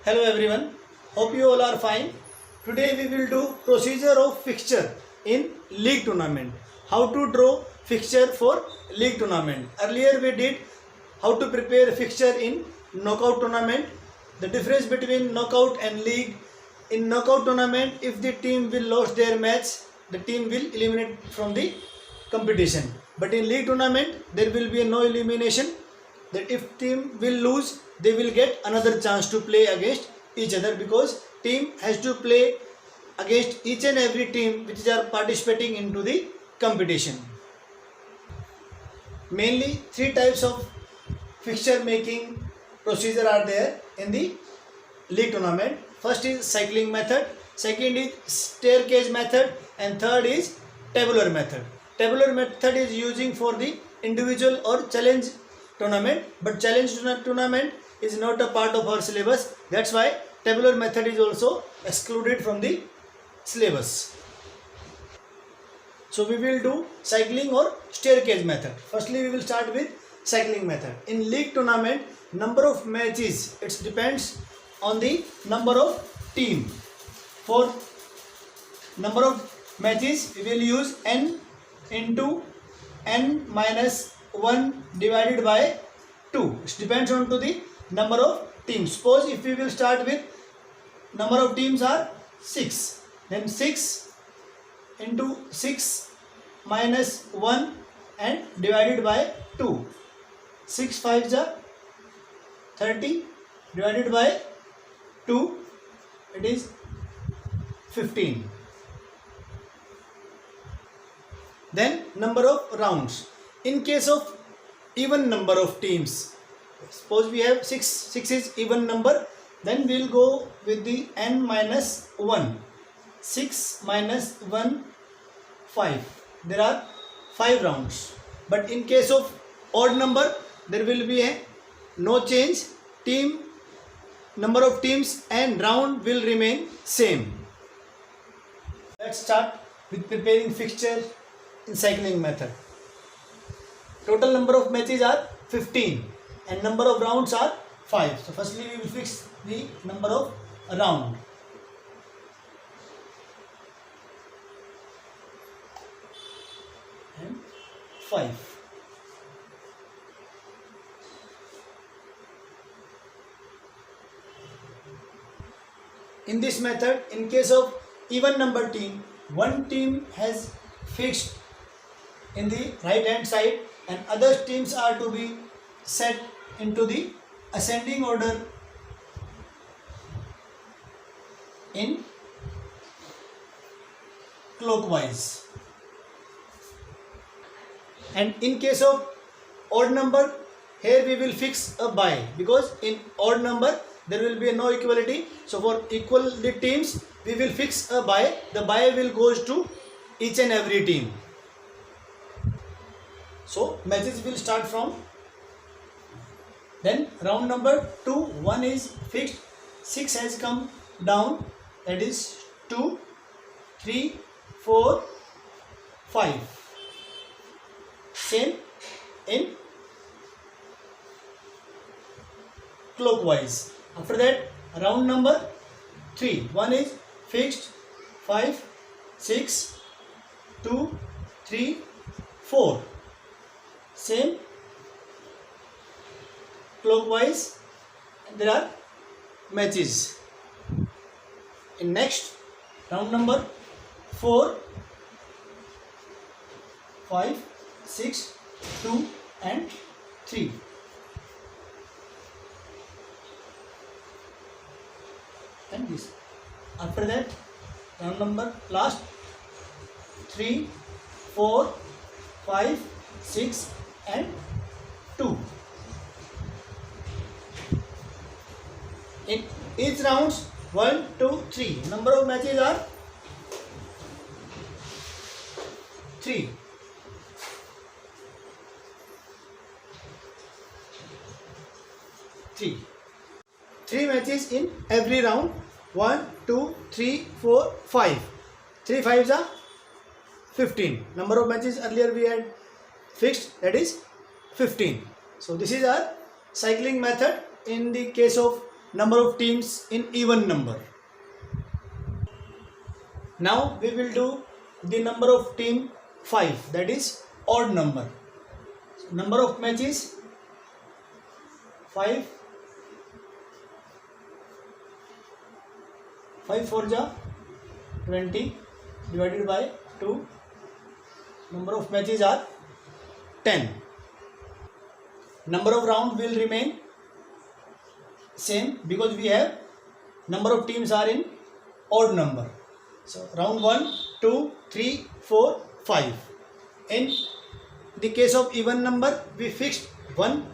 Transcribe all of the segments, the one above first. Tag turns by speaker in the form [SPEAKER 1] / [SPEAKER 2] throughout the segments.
[SPEAKER 1] Hello everyone, hope you all are fine. Today we will do procedure of fixture in league tournament. How to draw fixture for league tournament. Earlier we did how to prepare fixture in knockout tournament. The difference between knockout and league. In knockout tournament, if the team will lose their match, the team will eliminate from the competition. But in league tournament, there will be no elimination. That if team will lose, they will get another chance to play against each other, because team has to play against each and every team which are participating into the competition. Mainly three types of fixture making procedure are there in the league tournament. First is cycling method, second is staircase method, and third is tabular method. Tabular method is using for the individual or challenge tournament, but challenge tournament is not a part of our syllabus. That's why tabular method is also excluded from the syllabus. So we will do cycling or staircase method. Firstly, we will start with cycling method. In league tournament, number of matches, it depends on the number of team. For number of matches, we will use n into n minus 1 divided by 2. It depends on to the number of teams. Suppose if we will start with number of teams are 6, then 6 into 6 minus 1 and divided by 2. 6 5s are 30 divided by 2, it is 15. Then number of rounds. In case of even number of teams, suppose we have 6 is even number, then we will go with the n minus 1. 6 minus 1, 5. There are 5 rounds. But in case of odd number, there will be no change. Team number of teams and round will remain same. Let's start with preparing fixture in cycling method. Total number of matches are 15 and number of rounds are 5. So firstly we will fix the number of round. And 5. In this method, in case of even number team, one team has fixed in the right hand side and other teams are to be set into the ascending order in clockwise. And in case of odd number, here we will fix a by, because in odd number there will be no equality. So for equal the teams, we will fix a by. The by will goes to each and every team. So matches will start from, then round number 2, 1 is fixed, 6 has come down, that is 2, 3, 4, 5. Same in clockwise. After that, round number 3, 1 is fixed, 5, 6, 2, 3, 4. Same clockwise, and there are matches. In next, round number 4, 5, 6, 2 and 3. And this. After that, round number last 3, 4, 5, 6 and 2. In each rounds 1, 2, 3. Number of matches are 3. Three matches in every round. 1, 2, 3, 4, 5. 3 5s are 15. Number of matches earlier we had fixed, that is 15. So this is our cycling method in the case of number of teams in even number. Now we will do the number of team 5, that is odd number. So, number of matches 5. 5 4 ja 20 divided by 2. Number of matches are 10. Number of round will remain same because we have number of teams are in odd number. So round 1, 2, 3, 4, 5. In the case of even number, we fixed 1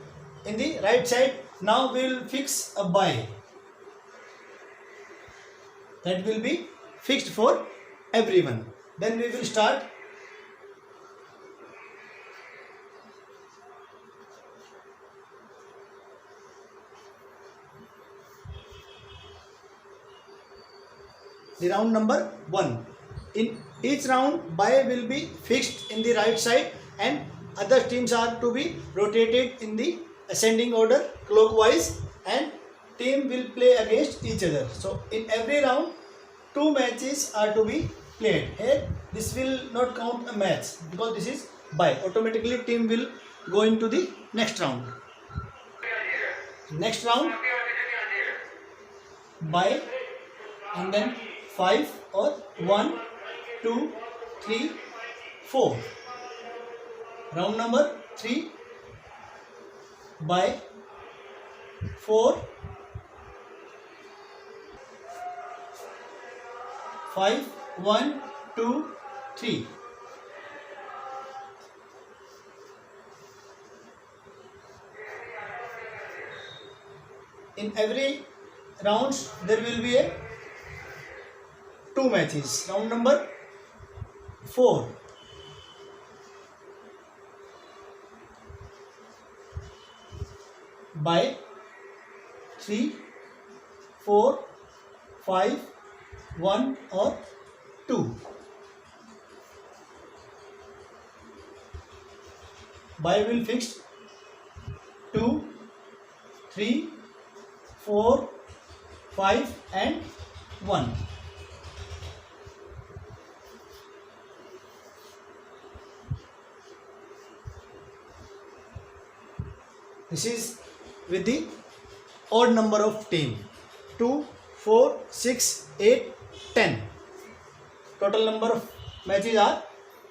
[SPEAKER 1] in the right side. Now we will fix a by. That will be fixed for everyone. Then we will start. The round number 1. In each round, by will be fixed in the right side and other teams are to be rotated in the ascending order clockwise and team will play against each other. So in every round 2 matches are to be played. Here this will not count a match because this is by. Automatically team will go into the next round. Next round by and then 5 or 1, 2, 3, 4. Round number 3 by 4, 5, 1, 2, 3. In every rounds there will be a 2 matches. Round number 4. By 3, 4, 5, 1 or 2. By will fix 2, 3, 4, 5 and 1. This is with the odd number of team. 2, 4, 6, 8, 10. Total number of matches are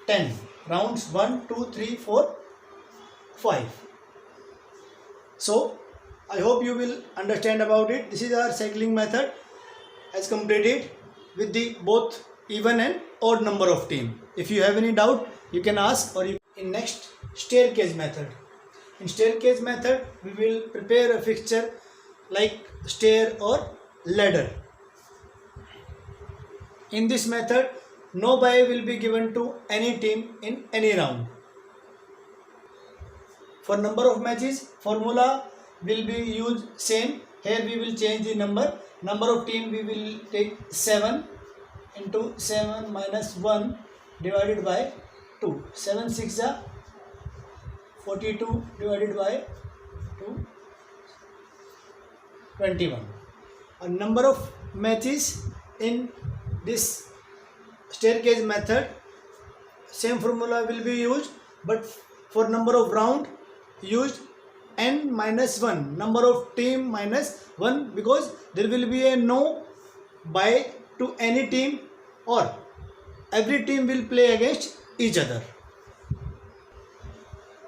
[SPEAKER 1] 10. Rounds 1, 2, 3, 4, 5. So I hope you will understand about it. This is our cycling method as completed with the both even and odd number of team. If you have any doubt, you can ask or you in next staircase method. In staircase method, we will prepare a fixture like stair or ladder. In this method, no buy will be given to any team in any round. For number of matches, formula will be used same. Here we will change the number. Number of team we will take 7 into 7 minus 1 divided by 2. 7 6 are 42 divided by 2, 21. A number of matches in this staircase method, same formula will be used, but for number of round used n minus 1, number of team minus 1, because there will be a no buy to any team or every team will play against each other.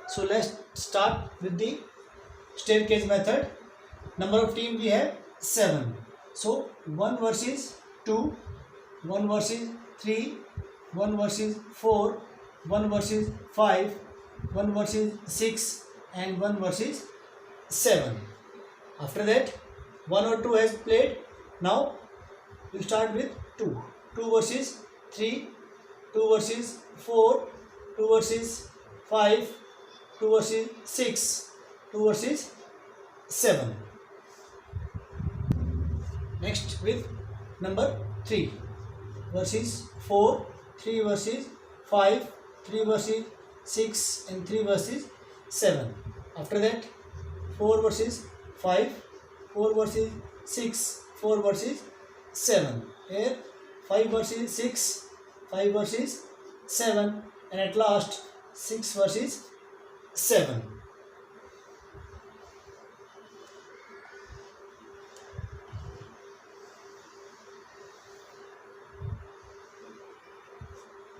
[SPEAKER 1] So let's start with the staircase method. Number of team we have 7. So 1 versus 2, 1 versus 3, 1 versus 4, 1 versus 5, 1 versus 6 and 1 versus 7. After that 1 or 2 has played. Now we start with 2. 2 versus 3, 2 versus 4, 2 versus 5, 2 versus 6, 2 versus 7. Next with number 3 versus 4, 3 versus 5, 3 versus 6 and 3 versus 7. After that 4 versus 5, 4 versus 6, 4 versus 7. Here 5 versus 6, 5 versus 7, and at last 6 versus 7.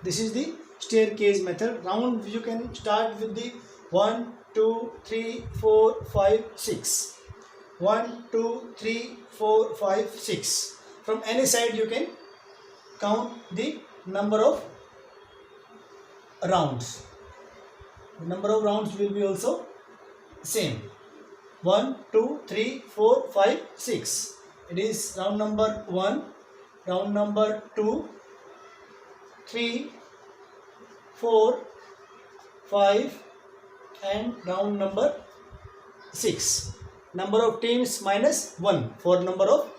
[SPEAKER 1] This is the staircase method. Round you can start with the 1, 2, 3, 4, 5, 6. 1, 2, 3, 4, 5, 6. From any side you can count the number of rounds. The number of rounds will be also same. 1, 2, 3, 4, 5, 6. It is round number 1, round number 2, 3, 4, 5, and round number 6. Number of teams minus 1 for number of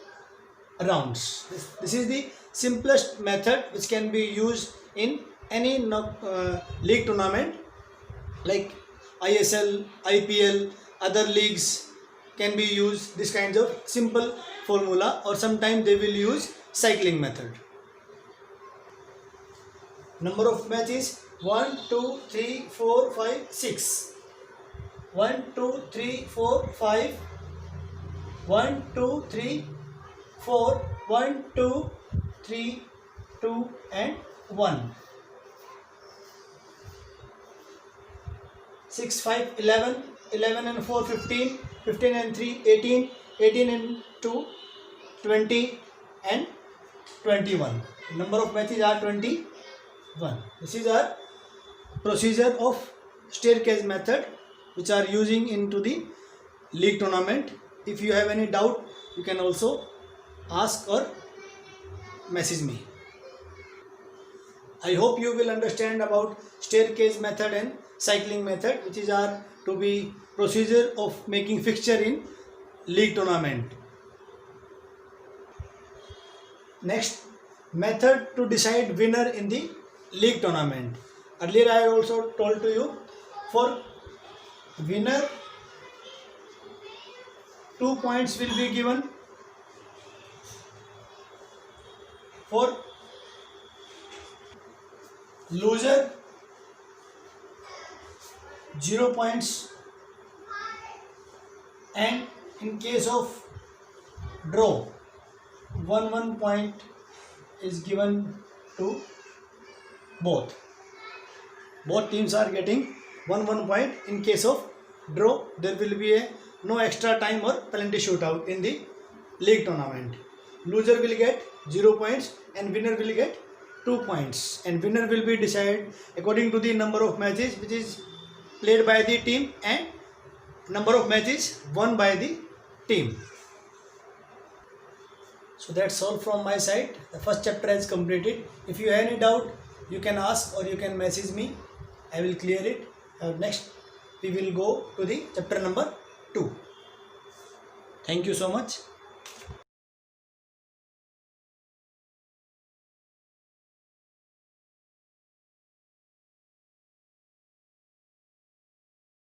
[SPEAKER 1] rounds. This is the simplest method which can be used in any league tournament like ISL, IPL, other leagues can be used this kind of simple formula, or sometimes they will use cycling method. Number of matches 1, 2, 3, 4, 5, 6. 1, 2, 3, 4, 5. 1, 2, 3, 4. 1, 2, 3, 2, and 1. 6, 5, 11. 11 and 4, 15. 15 and 3, 18. 18 and 2, 20, and 21. Number of matches are 21. This is our procedure of staircase method which are using into the league tournament. If you have any doubt, you can also ask or message me. I hope you will understand about staircase method and cycling method, which is our to be procedure of making fixture in league tournament. Next, method to decide winner in the league tournament. Earlier I also told to you, for winner 2 points will be given, for loser 0 points, and in case of draw 1 point is given to both teams are getting 1 point. In case of draw, there will be no extra time or penalty shootout in the league tournament. Loser will get 0 points and winner will get 2 points, and winner will be decided according to the number of matches which is played by the team and number of matches won by the team. So that's all from my side. The first chapter is completed. If you have any doubt, you can ask or you can message me. I will clear it. Next we will go to the chapter number 2. Thank you so much.